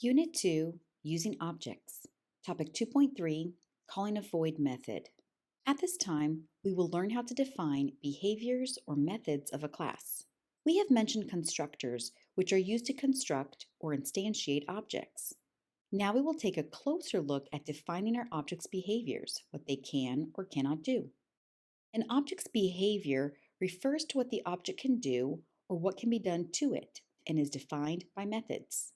Unit 2, Using Objects. Topic 2.3, Calling a Void Method. At this time, we will learn how to define behaviors or methods of a class. We have mentioned constructors, which are used to construct or instantiate objects. Now we will take a closer look at defining our object's behaviors, what they can or cannot do. An object's behavior refers to what the object can do or what can be done to it and is defined by methods.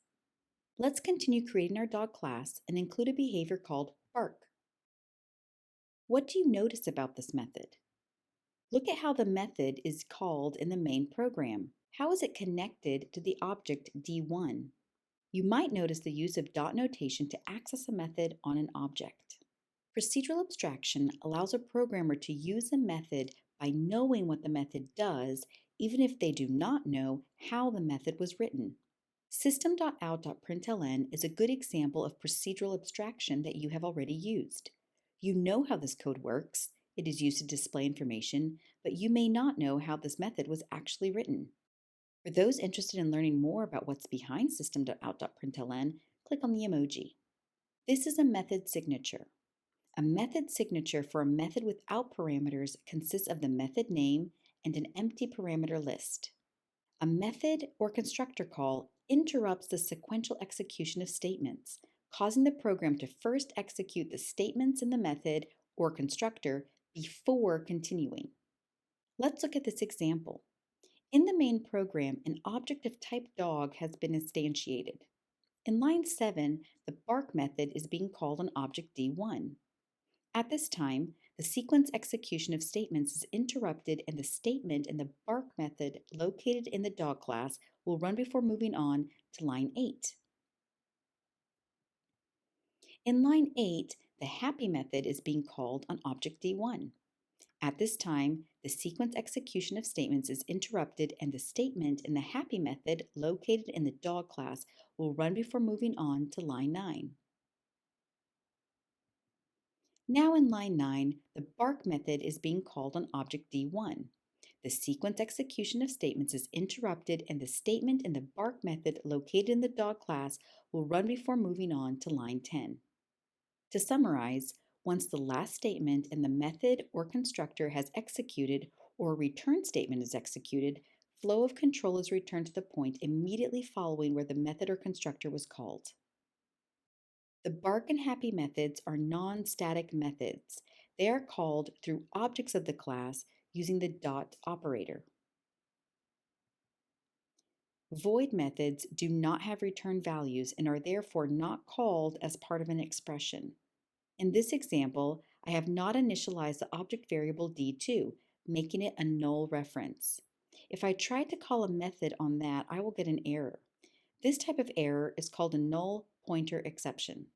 Let's continue creating our dog class and include a behavior called bark. What do you notice about this method? Look at how the method is called in the main program. How is it connected to the object D1? You might notice the use of dot notation to access a method on an object. Procedural abstraction allows a programmer to use a method by knowing what the method does, even if they do not know how the method was written. System.out.println is a good example of procedural abstraction that you have already used. You know how this code works. It is used to display information, but you may not know how this method was actually written. For those interested in learning more about what's behind system.out.println, click on the emoji. This is a method signature. A method signature for a method without parameters consists of the method name and an empty parameter list. A method or constructor call interrupts the sequential execution of statements, causing the program to first execute the statements in the method or constructor before continuing. Let's look at this example. In the main program, an object of type dog has been instantiated. In line 7, the bark method is being called on object D1. At this time, the sequence execution of statements is interrupted and the statement in the bark method located in the dog class will run before moving on to line 8. In line 8, the happy method is being called on object D1. At this time, the sequence execution of statements is interrupted and the statement in the happy method located in the dog class will run before moving on to line 9. Now in line 9, the bark method is being called on object D1. The sequence execution of statements is interrupted and the statement in the bark method located in the dog class will run before moving on to line 10. To summarize, once the last statement in the method or constructor has executed or a return statement is executed, flow of control is returned to the point immediately following where the method or constructor was called. The bark and happy methods are non-static methods. They are called through objects of the class using the dot operator. Void methods do not have return values and are therefore not called as part of an expression. In this example, I have not initialized the object variable D2, making it a null reference. If I try to call a method on that, I will get an error. This type of error is called a null pointer exception.